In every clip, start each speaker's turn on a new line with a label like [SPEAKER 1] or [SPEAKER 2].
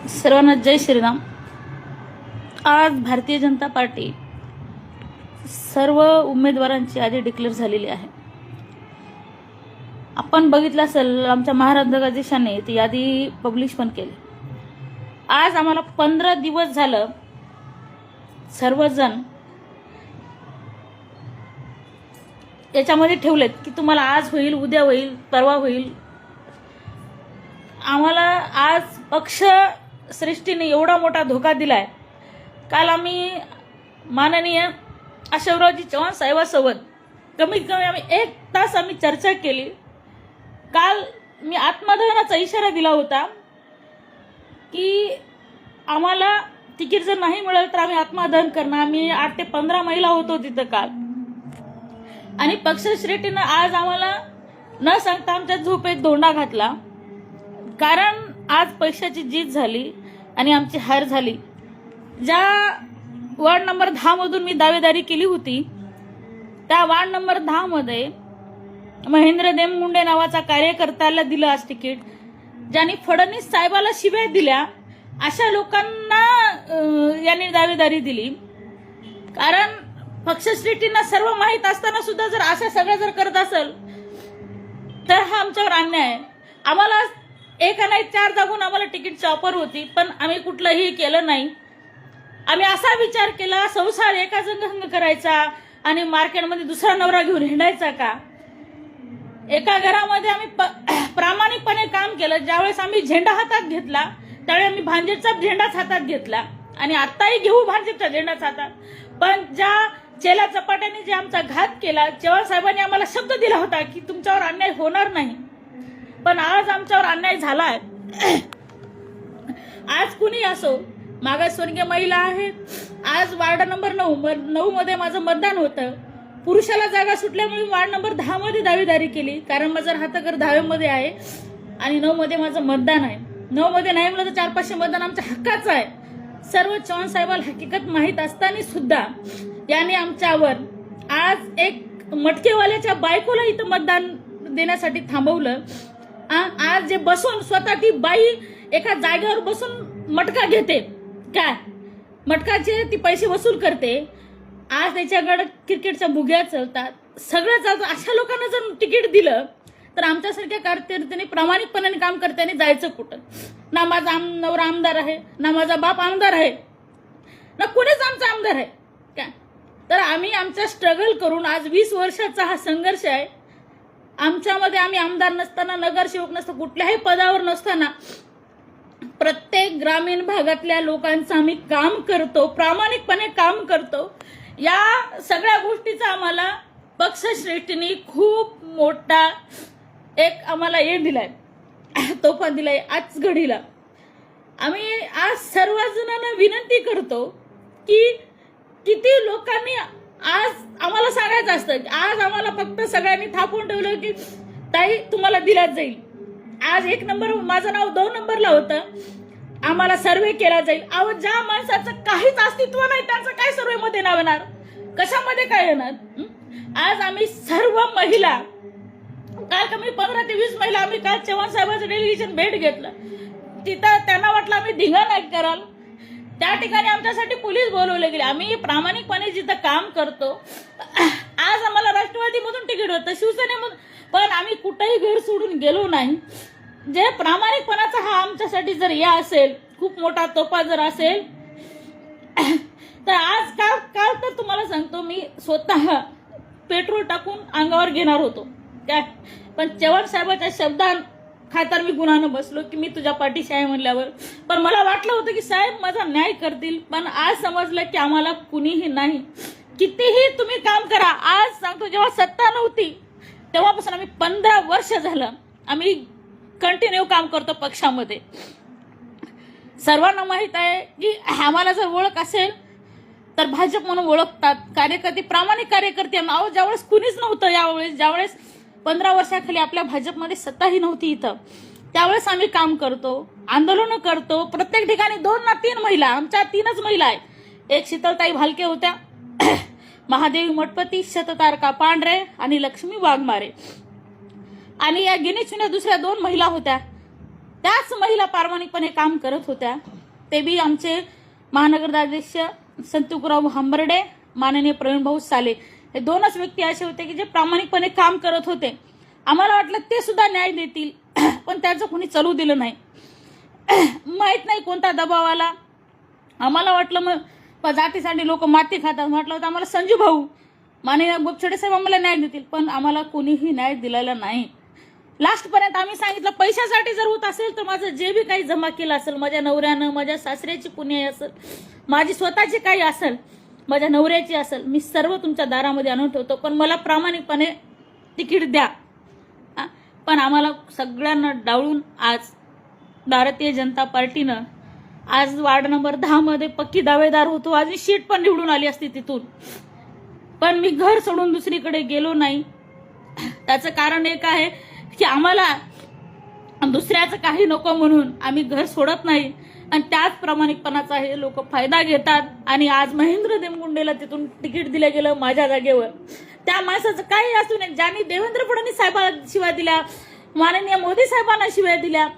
[SPEAKER 1] सर्वांना जय श्रीराम। आज भारतीय जनता पार्टी सर्व उमेदवारांची यादी डिक्लेअर झालेली आहे। आपण बघितलं असेल, आमच्या महाराष्ट्र गजेशाने ती यादी पब्लिश पण केली। आज आम्हाला 15 दिवस झालं सर्वजण याच्यामध्ये ठेवलेत की तुम्हाला आज होईल, उद्या होईल, परवा होईल। आम्हाला आज पक्ष सृष्टीने एवढा मोठा धोका दिलाय। काल आम्ही माननीय अशोकरावजी चव्हाण साहेबांसोबत कमीत कमी आम्ही 1 तास आम्ही चर्चा केली। काल मी आत्मदहनाचा इशारा दिला होता की आम्हाला तिकीट जर नाही मिळालं तर आम्ही आत्मदहन करणार। आम्ही 8 ते 15 महिला होतो तिथं काल, आणि पक्षश्रेष्ठीनं आज आम्हाला न सांगता आमच्या झोपेत धोंडा घातला। कारण आज पैशाची जीत झाली आणि आमची हार झाली। ज्या वार्ड नंबर 10 मधून मी दावेदारी केली होती, त्या वार्ड नंबर 10 मध्ये महेंद्र देममुंडे नावाचा कार्यकर्त्याला दिलं आज तिकीट। ज्यांनी फडणवीस साहेबाला शिव्या दिल्या अशा लोकांना यांनी दावेदारी दिली। कारण पक्षश्रेष्ठींना सर्व माहीत असताना सुद्धा जर असं सगळं जर करत असेल तर हा आमच्यावर अन्याय आहे। आम्हाला एक नाही 4 जागून आम्हाला तिकीटची ऑफर होती, पण आम्ही कुठलंही केलं नाही। आम्ही असा विचार केला, संसार एका संघ करायचा आणि मार्केटमध्ये दुसरा नवरा घेऊन हिंडायचा का? एका घरामध्ये आम्ही प्रामाणिकपणे काम केलं। ज्यावेळेस आम्ही झेंडा हातात घेतला त्यावेळी आम्ही भांजेचा झेंडाच हातात घेतला आणि आत्ताही घेऊ भांजेचा झेंडाच हातात। पण ज्या चेला चपाट्याने जे आमचा घात केला, चव्हाण साहेबांनी आम्हाला शब्द दिला होता की तुमच्यावर अन्याय होणार नाही, पण आज आमच्यावर अन्याय झालाय। आज कुणी असो, मागासवर्गीय महिला आहेत। आज वार्ड नंबर 9 मध्ये माझं मतदान होतं। पुरुषाला जागा सुटल्यामुळे वार्ड नंबर 10 मध्ये दावेदारी केली, कारण माझा हातकर 10 मध्ये आहे आणि 9 मध्ये माझं मतदान आहे। 9 मध्ये नाही म्हणलं तर 400-500 मतदान आमच्या हक्काचं आहे। सर्व चव्हाण साहेबांना हकीकत माहीत असताना सुद्धा यांनी आमच्यावर आज एक मटकेवाल्याच्या बायकोला इथं मतदान देण्यासाठी थांबवलं। आज जे बसून स्वतः ती बाई एका जागेवर बसून मटका घेते, काय मटकाचे ती पैसे वसूल करते। आज त्याच्याकडे क्रिकेटच्या बुग्या चलतात, सगळं चालतं। अशा लोकांना जर तिकीट दिलं तर आमच्यासारख्या कार्यकर्त्यांनी प्रामाणिकपणाने काम करताना जायचं कुठं? ना माझा नवरा आमदार आहे, ना माझा बाप आमदार आहे, ना कोणीच आमचा आमदार आहे काय? तर आम्ही आमचा स्ट्रगल करून आज 20 वर्षाचा हा संघर्ष आहे। आमच्यामध्ये आम्ही आमदार नसताना, नगरसेवक नसताना, कुठल्याही पदावर नसताना प्रत्येक ग्रामीण भागातल्या लोकांचं आम्ही काम करतो, प्रामाणिकपणे काम करतो। या सगळ्या गोष्टीचा आम्हाला पक्षश्रेष्ठींनी खूप मोठा एक आम्हाला हे दिलाय, तोफा दिलाय। आज घडीला आम्ही आज सर्वजणांना विनंती करतो की किती लोकांनी आज आम्हाला सांगायचं असतं की आज आम्हाला फक्त सगळ्यांनी थापून ठेवलं की ताई तुम्हाला दिलाच जाईल। आज 1 नंबर माझं नाव 2 नंबरला होतं, आम्हाला सर्वे केला जाईल। अहो, ज्या माणसाचं काहीच अस्तित्व नाही त्यांचं काय सर्वे मध्ये नाव येणार? कशामध्ये काय येणार? आज आम्ही सर्व महिला, काल कमी 15 ते 20 महिला आम्ही काल चव्हाण साहेबांचं डेलिगेशन भेट घेतलं। तिथं त्यांना वाटलं आम्ही धिंगाणा कराल, त्या ठिकाणी आमच्यासाठी पोलीस बोलवले गेले। आम्ही प्रामाणिकपणे जिथं काम करतो। आज आम्हाला राष्ट्रवादीमधून तिकीट होतं, शिवसेनेमधून, पण आम्ही कुठेही घर सोडून गेलो नाही। जे प्रामाणिकपणाचा हा आमच्यासाठी जर या असेल, खूप मोठा तोफा जर असेल, तर आज काल तर तुम्हाला सांगतो, मी स्वतः पेट्रोल टाकून अंगावर घेणार होतो काय, पण चव्हाण साहेबांच्या शब्दाखातर मी गुन्हानं बसलो की मी तुझ्या पाठीशी आहे म्हणल्यावर। पण मला वाटलं होतं की साहेब माझा न्याय करतील, पण आज समजलं की आम्हाला कुणीही नाही। कितीही तुम्ही काम करा, आज सांगतो जेव्हा सत्ता नव्हती तेव्हापासून आम्ही 15 वर्ष झालं आम्ही कंटिन्यू काम करतो पक्षामध्ये। सर्वांना माहित आहे की आम्हाला जर ओळख असेल तर भाजप म्हणून ओळखतात। कार्यकर्ते, प्रामाणिक कार्यकर्ते। अहो, ज्यावेळेस कुणीच नव्हतं, यावेळेस ज्यावेळेस 15 वर्षाखाली आपल्या भाजपमध्ये सत्ताही नव्हती इथं, त्यावेळेस आम्ही काम करतो, आंदोलन करतो। प्रत्येक ठिकाणी 2 ना 3 महिला, आमच्या 3च महिला आहेत। एक शीतलताई भालके होत्या, महादेवी मठपती, शततारका पांढरे आणि लक्ष्मी वाघमारे, आणि या गिनीचुन्या दुसऱ्या 2 महिला होत्या। त्याच महिला प्रामाणिकपणे काम करत होत्या। ते बी आमचे महानगराध्यक्ष संतोषराव हंबर्डे, माननीय प्रवीण भाऊ साले, हे दोनच व्यक्ती असे होते की जे प्रामाणिकपणे काम करत होते. आम्हाला वाटलं ते सुद्धा न्याय देतील, पण त्याचं कोणी चालू दिलं नाही. माहित नाही कोणता दबाव आला. आम्हाला वाटलं मग जातीसाठी लोक माती खातात, म्हटलं होतं आम्हाला संजू भाऊ माननीय बोपछडे साहेब आम्हाला न्याय देतील, पण आम्हाला कोणीही न्याय दिलेला नाही. लास्टपर्यंत आम्ही सांगितलं पैशासाठी जर होत असेल तर माझं जे बी काही जमा केलं असेल, माझ्या नवऱ्यानं, माझ्या सासऱ्याची पुण्याई असेल, माझी स्वतःची काही असेल, माझ्या नवऱ्याची असेल, मी सर्व तुमच्या दारामध्ये आणून ठेवतो, पण मला प्रामाणिकपणे तिकीट द्या. पण आम्हाला सगळ्यांना डावळून आज भारतीय जनता पार्टीनं आज वार्ड नंबर 10 मध्ये पक्की दावेदार होतो. आज शीट पण निवडून आली असती तिथून, पण मी घर सोडून दुसरीकडे गेलो नाही. त्याचं कारण एक आहे की आम्हाला दुसऱ्याचं काही नको म्हणून आम्ही घर सोडत नाही, आणि त्याच प्रामाणिकपणाचा हे लोक फायदा घेतात. आणि आज महेंद्र देमगुंडेला तिथून तिकीट दिलं गेलं माझ्या जागेवर. त्या माणसाचं काही असू नये, ज्यांनी देवेंद्र फडणवीस साहेबांना शिव्या दिल्या, माननीय मोदी साहेबांना शिव्या दिल्या,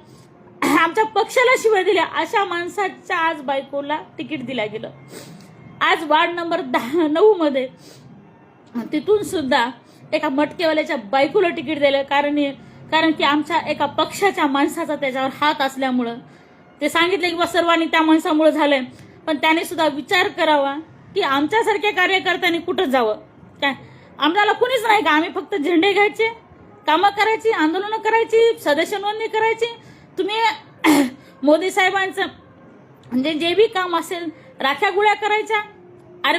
[SPEAKER 1] आमच्या पक्षाला शिव्या दिल्या, अशा माणसाच्या आज बायकोला तिकीट दिलं गेलं. आज वार्ड नंबर 9 मध्ये तिथून सुद्धा एका मटकेवाल्याच्या बायकोला तिकीट दिलं, कारण की आमच्या एका पक्षाच्या माणसाचा त्याच्यावर हात असल्यामुळं ते सांगितले की सर्वांनी त्या माणसामुळे झालंय. पण त्याने सुद्धा विचार करावा की आमच्यासारख्या कार्यकर्त्यांनी कुठं जावं. काय आम्हाला कुणीच नाही का, आम्ही फक्त झेंडे घ्यायचे, कामं करायची, आंदोलनं करायची, सदस्य नोंदणी करायची. तुम्ही मोदी साहेबांचं म्हणजे जे बी काम असेल, राख्या गुळ्या करायच्या, अरे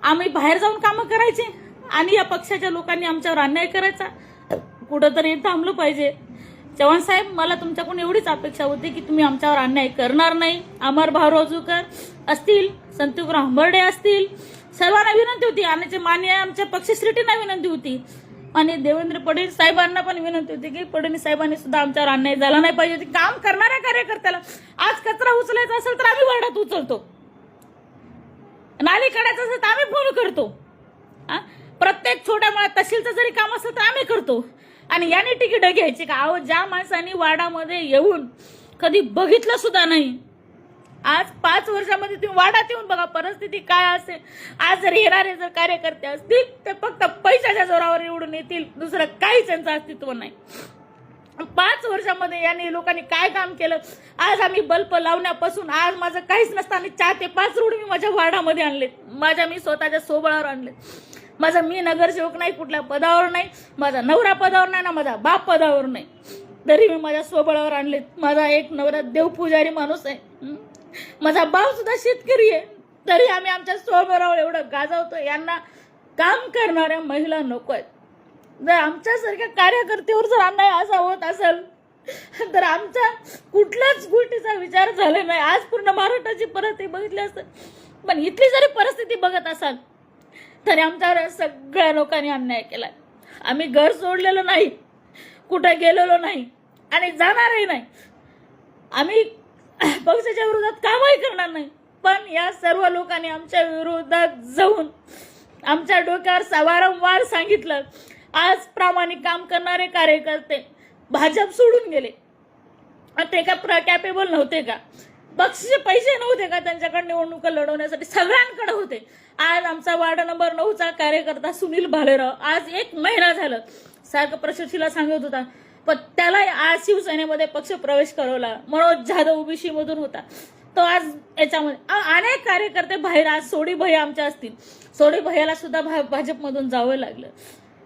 [SPEAKER 1] आम्ही बाहेर जाऊन कामं करायची, आणि या पक्षाच्या लोकांनी आमच्यावर अन्याय करायचा. कुठंतरी थांबलं पाहिजे. चव्हाण साहेब, मला तुमच्याकडून एवढीच अपेक्षा होती की तुम्ही आमच्यावर अन्याय करणार नाही. अमर भाऊरावजूकर असतील, संतोषराव हंबर्डे असतील, सर्वांना विनंती होती, आणि मान्य आमच्या पक्षश्रेष्ठींना विनंती होती, आणि देवेंद्र फडणवीस साहेबांना पण विनंती होती की फडणवीस साहेबांनी सुद्धा आमच्यावर अन्याय झाला नाही पाहिजे. काम करणाऱ्या कार्यकर्त्याला आज कचरा उचलायचा असेल तर आम्ही वार्डात उचलतो, नाली काढायचं असेल तर आम्ही फोन करतो, प्रत्येक छोट्या मोठ्या तहसीलचं जरी काम असेल तर आम्ही करतो. आणि याने तिकीट घ्यायची का? अहो, ज्या माणसांनी वार्डामध्ये येऊन कधी बघितलं सुद्धा नाही, आज 5 वर्षामध्ये तुम्ही वार्डात येऊन बघा परिस्थिती काय असेल. आज जर येणारे जर कार्यकर्ते असतील ते फक्त पैशाच्या जोरावर निवडून येतील, दुसरं काहीच त्यांचं अस्तित्व नाही. 5 वर्षामध्ये यांनी लोकांनी काय काम केलं. आज आम्ही बल्ब लावण्यापासून आज माझं काहीच नसताना 4 ते 5 रोड मी माझ्या वार्डामध्ये आणले, मी स्वतःच्या सोबळावर आणले. मी नगरसेवक नाही, कुठल्या पदावर नाही, माझा नवरा पदावर नाही ना माझा बाप पदावर नाही, तरी मी माझ्या स्वबळावर आणले. माझा एक नवरा देवपुजारी माणूस आहे, माझा भाऊ सुद्धा शेतकरी आहे, तरी आम्ही आमच्या स्वबळावर एवढं गाजवतो. यांना काम करणाऱ्या महिला नको आहेत. जर आमच्यासारख्या कार्यकर्त्यावर जर अन्याय असा होत असेल तर आमच्या कुठल्याच गोष्टीचा विचार झाला नाही. आज पूर्ण महाराष्ट्राची परिस्थिती बघितली असते, पण इथली जरी परिस्थिती बघत असाल तरी आमच्यावर सगळ्या लोकांनी अन्याय केलाय. आम्ही घर सोडलेलं नाही, कुठे गेलेलो नाही आणि जाणारही नाही. आम्ही पक्षाच्या विरोधात कामही करणार नाही, पण या सर्व लोकांनी आमच्या विरोधात जाऊन आमच्या डोक्यावर वारंवार सांगितलं. आज प्रामाणिक काम करणारे कार्यकर्ते भाजप सोडून गेले, ते का कॅपेबल नव्हते का? बक्षीचे पैसे नव्हते का त्यांच्याकडे निवडणुका लढवण्यासाठी? सगळ्यांकडे होते. आज आमचा वार्ड नंबर 9चा कार्यकर्ता सुनील भालेराव आज 1 महिना झालं सारखं प्रशासकीला सांगत होता, पण त्याला आज शिवसेनेमध्ये पक्ष प्रवेश करवला. मनोज जाधव ओबीसी मधून होता, तो आज याच्यामध्ये. अनेक कार्यकर्ते बाहेर, आज सोडी भैया आमच्या असतील, सोडी भैयाला सुद्धा भाजपमधून जावं लागलं.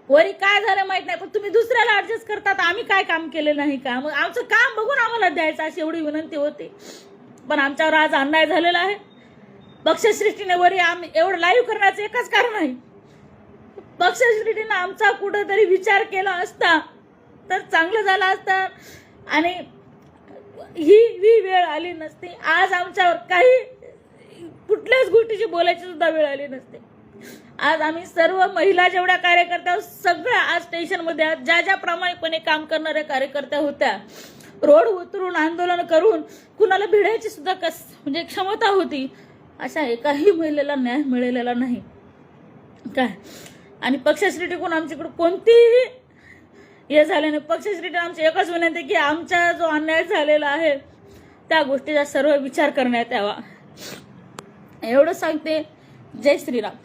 [SPEAKER 1] वरी काय झालं माहित नाही, पण तुम्ही दुसऱ्याला ऍडजस्ट करतात. आम्ही काय काम केलं नाही का? मग आमचं काम बघून आम्हाला द्यायचं अशी एवढी विनंती होती. पण आमच्यावर आज अन्याय झालेला आहे. पक्षश्रेष्ठीने वरी आम्ही एवढं लाईव्ह करण्याचं एकच कारण आहे, पक्षश्रेष्ठीने आमचा कुठेतरी विचार केला असता तर चांगलं झालं असतं आणि ही वेळ आली नसती. आज आमच्यावर काही कुठल्याच गोष्टीची बोलायची सुद्धा वेळ आली नसते. आज आम्ही सर्व महिला जेवढ्या कार्यकर्त्या सगळ्या आज स्टेशनमध्ये आहेत, ज्या प्रामाणिकपणे काम करणाऱ्या कार्यकर्त्या होत्या, रोड उतरून आंदोलन करून कुणाला भिडायची सुद्धा म्हणजे क्षमता होती, अशा एकाही महिलेला न्याय मिळालेला नाही काय. आणि पक्षश्रेष्ठीकडून आमच्याकडे कोणतीही हे झाले नाही. पक्षश्रेष्ठी आमची एकच विनंती की आमचा जो अन्याय झालेला आहे त्या गोष्टीचा सर्व विचार करण्यात यावा. एवढं सांगते. जय श्रीराम.